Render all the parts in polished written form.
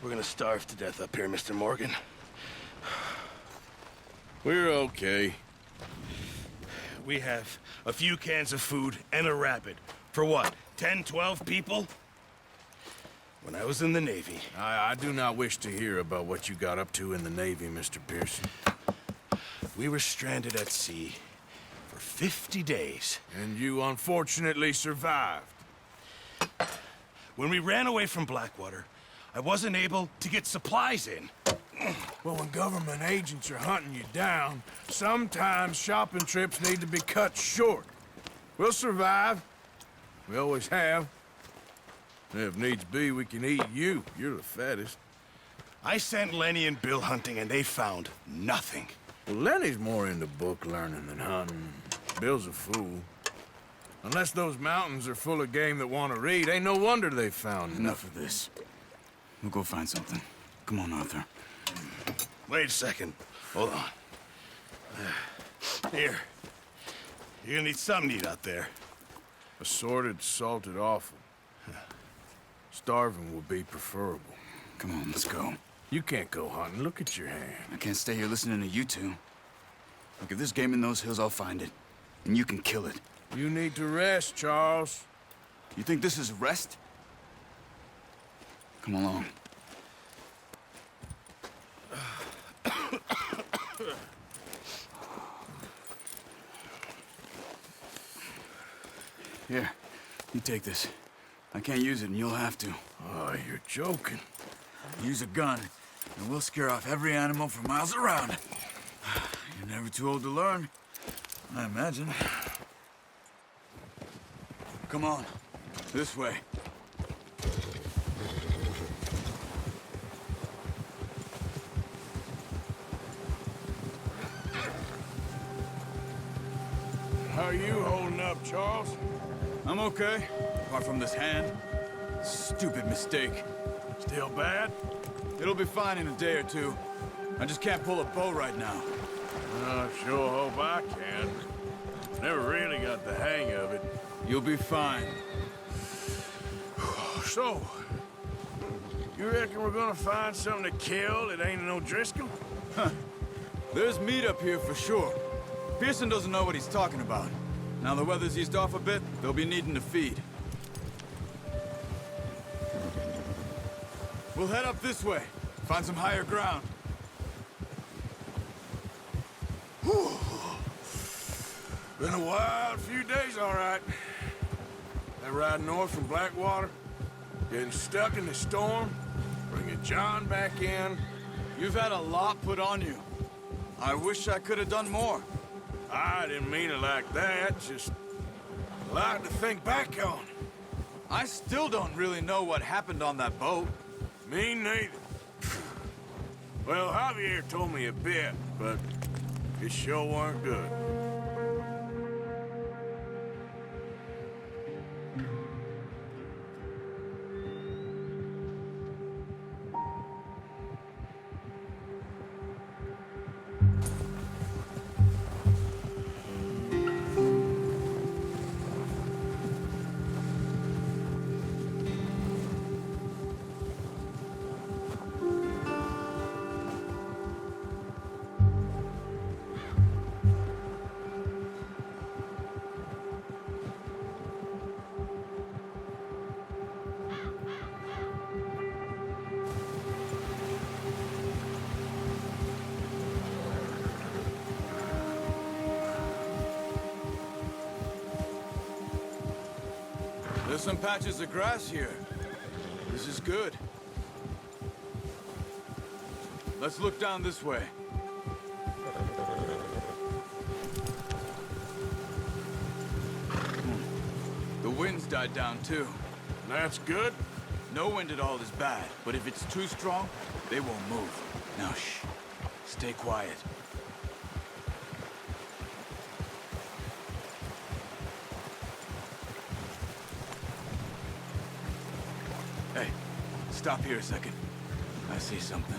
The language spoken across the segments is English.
We're gonna starve to death up here, Mr. Morgan. We're okay. We have a few cans of food and a rabbit. For what, 10, 12 people? When I was in the Navy... I do not wish to hear about what you got up to in the Navy, Mr. Pearson. We were stranded at sea for 50 days. And you unfortunately survived. When we ran away from Blackwater, I wasn't able to get supplies in. Well, when government agents are hunting you down, sometimes shopping trips need to be cut short. We'll survive. We always have. If needs be, we can eat you. You're the fattest. I sent Lenny and Bill hunting, and they found nothing. Well, Lenny's more into book learning than hunting. Bill's a fool. Unless those mountains are full of game that want to read, ain't no wonder they found Enough of this. We'll go find something. Come on, Arthur. Wait a second. Hold on. Here. You're gonna need something to eat out there. Assorted, salted offal. Starving would be preferable. Come on, let's go. You can't go hunting. Look at your hand. I can't stay here listening to you two. Look, if there's game in those hills, I'll find it. And you can kill it. You need to rest, Charles. You think this is rest? Come along. Here, you take this. I can't use it, and you'll have to. Oh, you're joking. Use a gun, and we'll scare off every animal for miles around. You're never too old to learn, I imagine. Come on, this way. How are you holding up, Charles? I'm okay, apart from this hand. Stupid mistake. Still bad? It'll be fine in a day or two. I just can't pull a bow right now. I sure hope I can. Never really got the hang of it. You'll be fine. So, you reckon we're gonna find something to kill that ain't no Driscoll? There's meat up here for sure. Pearson doesn't know what he's talking about. Now the weather's eased off a bit, they'll be needing to feed. We'll head up this way. Find some higher ground. Whew. Been a wild few days, all right. That ride north from Blackwater, getting stuck in the storm, bringing John back in. You've had a lot put on you. I wish I could have done more. I didn't mean it like that, just a lot to think back on. I still don't really know what happened on that boat. Me neither. Well, Javier told me a bit, but it sure weren't good. There's some patches of grass here. This is good. Let's look down this way. The wind's died down too. That's good. No wind at all is bad, but if it's too strong, they won't move. Now shh. Stay quiet. Hey, stop here a second. I see something.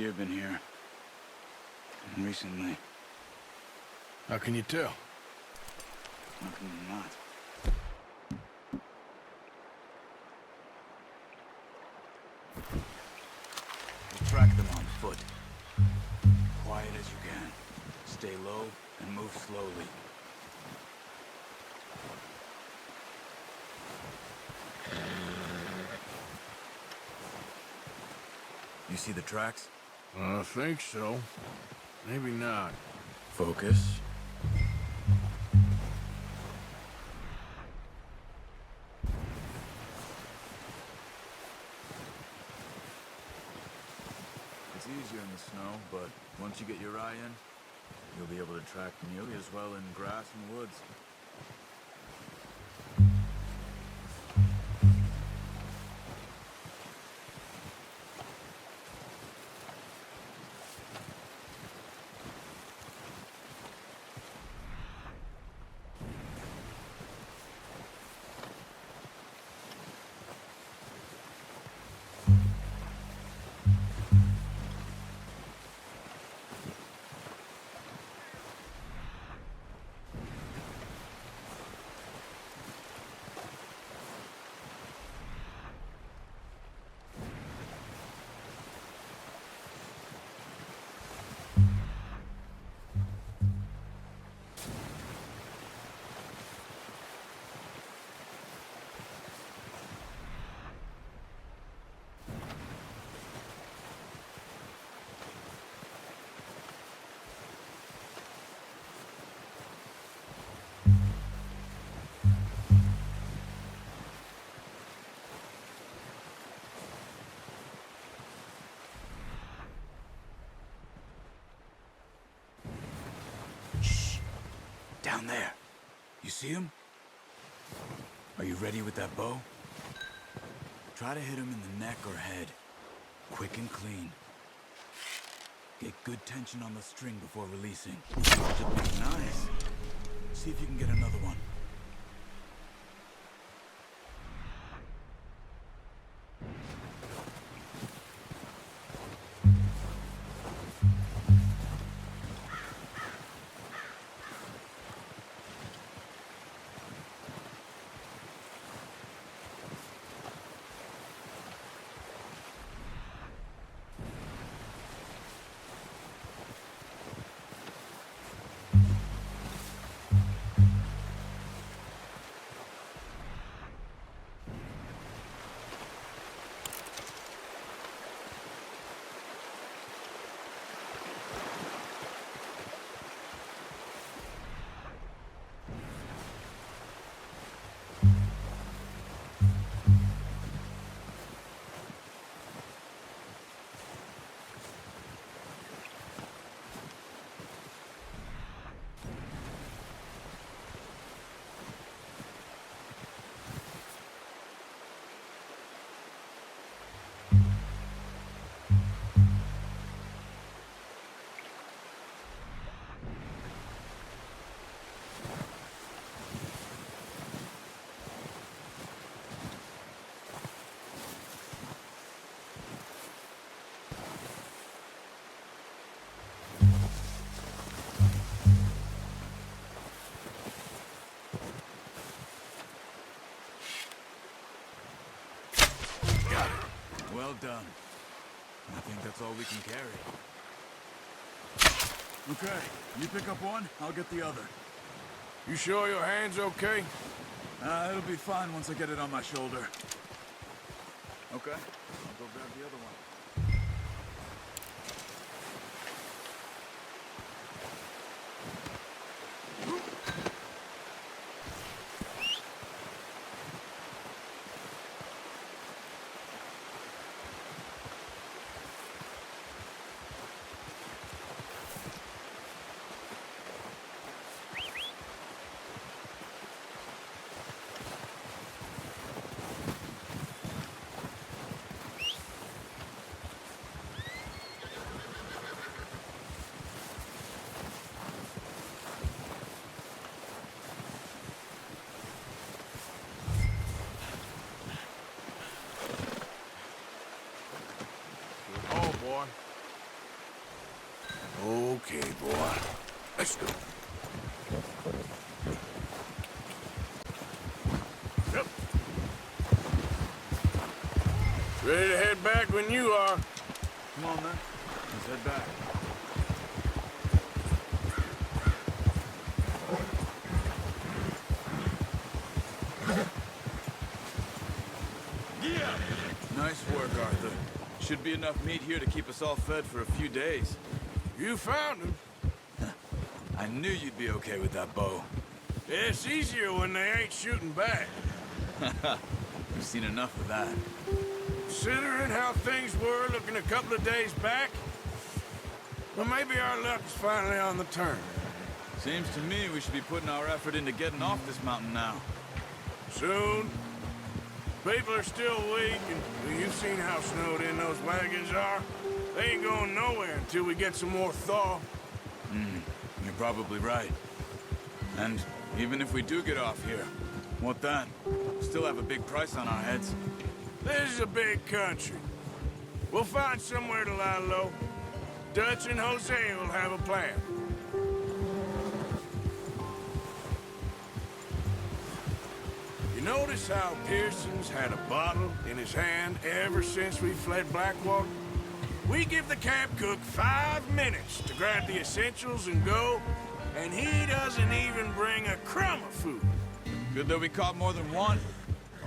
deer been here. And recently. How can you tell? How can you not? We'll track them on foot. Quiet as you can. Stay low and move slowly. You see the tracks? I think so. Maybe not. Focus. It's easier in the snow, but once you get your eye in, you'll be able to track nearly as well in grass and woods. Down there. You see him? Are you ready with that bow? Try to hit him in the neck or head. Quick and clean. Get good tension on the string before releasing. Nice. See if you can get another one. Well done. I think that's all we can carry. Okay, you pick up one, I'll get the other. You sure your hand's okay? It'll be fine once I get it on my shoulder. Okay, I'll go grab the other one. Okay, boy. Let's go. Yep. Ready to head back when you are. Come on, then. Let's head back. Yeah! Nice work, Arthur. Should be enough meat here to keep us all fed for a few days. You found him. I knew you'd be okay with that bow. It's easier when they ain't shooting back. We've seen enough of that. Considering how things were looking a couple of days back, well, maybe our luck is finally on the turn. Seems to me we should be putting our effort into getting off this mountain now. Soon. People are still weak, and you've seen how snowed in those wagons are. They ain't going nowhere until we get some more thaw. You're probably right. And even if we do get off here, what then? Still have a big price on our heads. This is a big country. We'll find somewhere to lie low. Dutch and Jose will have a plan. You notice how Pearson's had a bottle in his hand ever since we fled Blackwater? We give the camp cook 5 minutes to grab the essentials and go, and he doesn't even bring a crumb of food. Good that we caught more than one.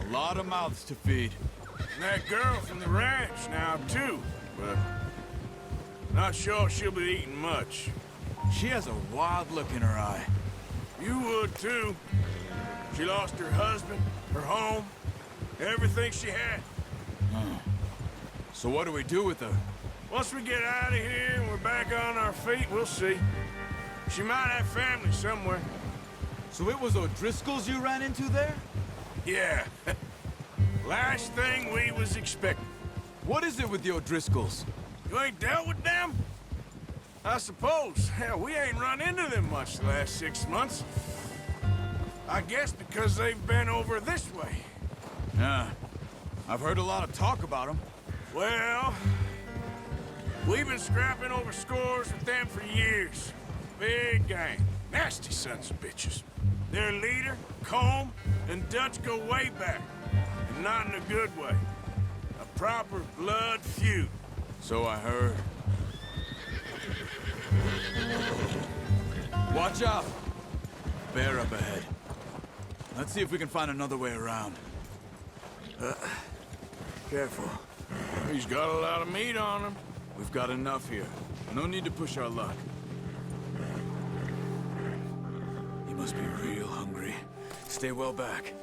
A lot of mouths to feed. And that girl from the ranch now, too, but not sure she'll be eating much. She has a wild look in her eye. You would, too. She lost her husband, her home, everything she had. So what do we do with her? Once we get out of here and we're back on our feet, we'll see. She might have family somewhere. So it was O'Driscoll's you ran into there? Yeah. Last thing we was expecting. What is it with the O'Driscolls? You ain't dealt with them? I suppose. Hell, we ain't run into them much the last 6 months. I guess because they've been over this way. Yeah. I've heard a lot of talk about them. Well, we've been scrapping over scores with them for years. Big gang. Nasty sons of bitches. Their leader, Combe, and Dutch go way back. And not in a good way. A proper blood feud. So I heard. Watch out! Bear up ahead. Let's see if we can find another way around. Careful. He's got a lot of meat on him. We've got enough here. No need to push our luck. You must be real hungry. Stay well back.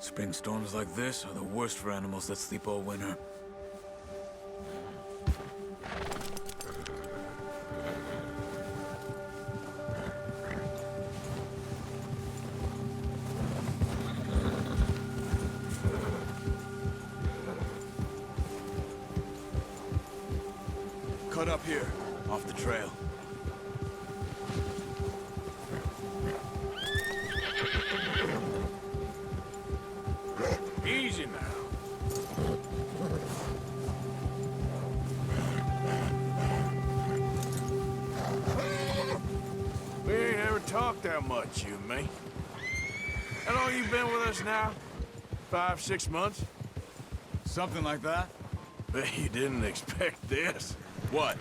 Spring storms like this are the worst for animals that sleep all winter. Cut up here, off the trail. Easy now. We ain't ever talked that much, you and me. How long you been with us now? 5, 6 months? Something like that? Bet you didn't expect this. What?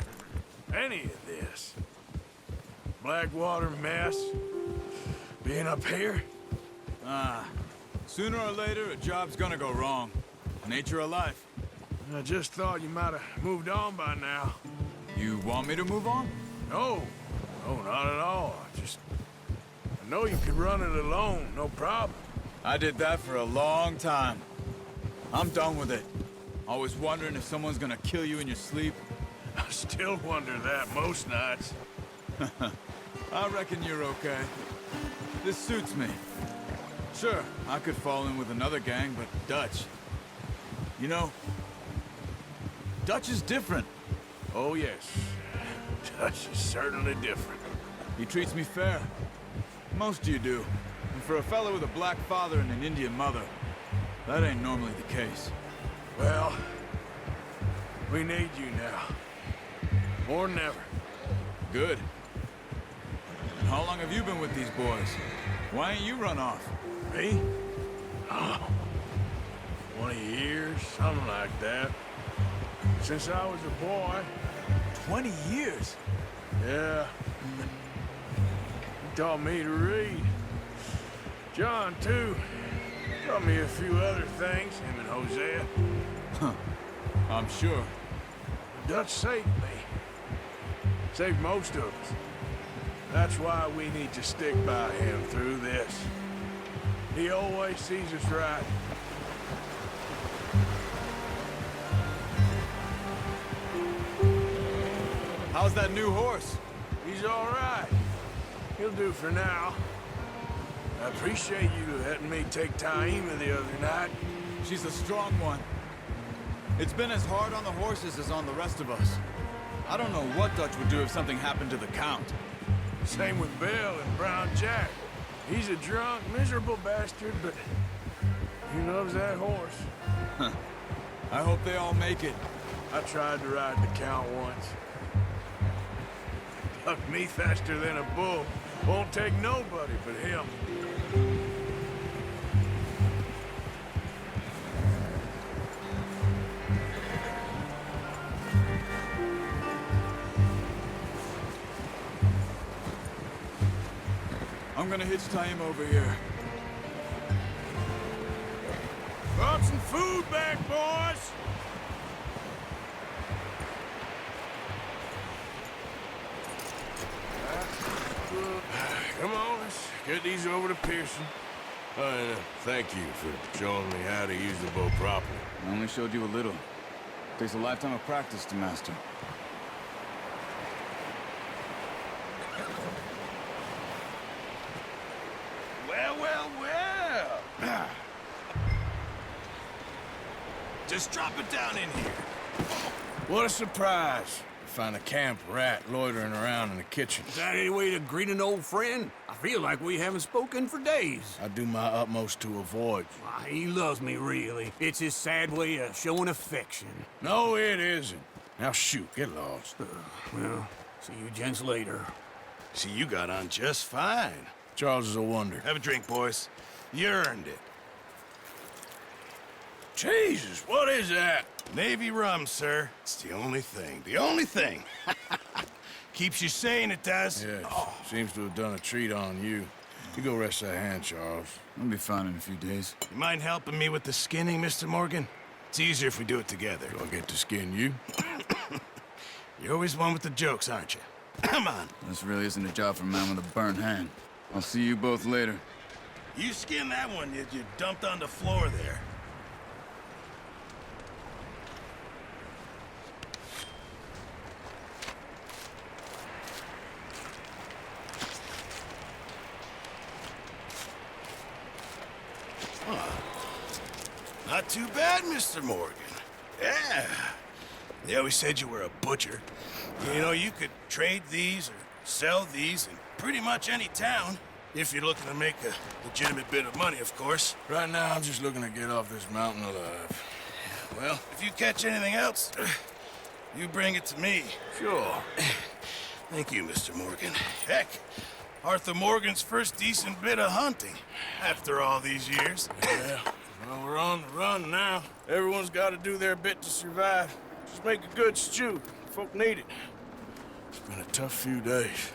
Any of this. Blackwater mess. Being up here. Sooner or later, a job's gonna go wrong. Nature of life. I just thought you might have moved on by now. You want me to move on? No. No, not at all. I know you could run it alone, no problem. I did that for a long time. I'm done with it. Always wondering if someone's gonna kill you in your sleep. I still wonder that most nights. I reckon you're okay. This suits me. Sure, I could fall in with another gang, but Dutch... You know, Dutch is different. Oh, yes. Dutch is certainly different. He treats me fair. Most of you do. And for a fellow with a black father and an Indian mother, that ain't normally the case. Well, we need you now. More than ever. Good. How long have you been with these boys? Why ain't you run off? Me? Oh, 20 years, something like that. Since I was a boy. 20 years? Yeah. He taught me to read. John, too. Taught me a few other things, him and Hosea. Huh. I'm sure. The Dutch saved me. Saved most of us. That's why we need to stick by him through this. He always sees us right. How's that new horse? He's all right. He'll do for now. I appreciate you letting me take Taima the other night. She's a strong one. It's been as hard on the horses as on the rest of us. I don't know what Dutch would do if something happened to the Count. Same with Bill and Brown Jack. He's a drunk, miserable bastard, but he loves that horse. Huh. I hope they all make it. I tried to ride the Count once. Bucked me faster than a bull. Won't take nobody but him. I'm gonna hitch Taima over here. Brought some food back, boys! Come on, let's get these over to Pearson. And thank you for showing me how to use the bow properly. I only showed you a little. Takes a lifetime of practice to master. Well, well, well. Just drop it down in here. What a surprise. Find a camp rat loitering around in the kitchen. Is that any way to greet an old friend? I feel like we haven't spoken for days. I do my utmost to avoid you. Why, he loves me, really. It's his sad way of showing affection. No, it isn't. Now shoot, get lost. Well, see you gents later. See, you got on just fine. Charles is a wonder. Have a drink, boys. You earned it. Jesus, what is that? Navy rum, sir. It's the only thing. The only thing. Keeps you sane, it does. Yes, seems to have done a treat on you. You go rest that hand, Charles. I'll be fine in a few days. You mind helping me with the skinning, Mr. Morgan? It's easier if we do it together. Do I get to skin you? You're always one with the jokes, aren't you? Come on. This really isn't a job for a man with a burnt hand. I'll see you both later. You skinned that one you dumped on the floor there. Not too bad, Mr. Morgan. Yeah. They always said you were a butcher. You know, you could trade these or sell these in pretty much any town. If you're looking to make a legitimate bit of money, of course. Right now, I'm just looking to get off this mountain alive. Well, if you catch anything else, you bring it to me. Sure. Thank you, Mr. Morgan. Heck, Arthur Morgan's first decent bit of hunting after all these years. Yeah, well, we're on the run now. Everyone's got to do their bit to survive. Just make a good stew. Folk need it. It's been a tough few days.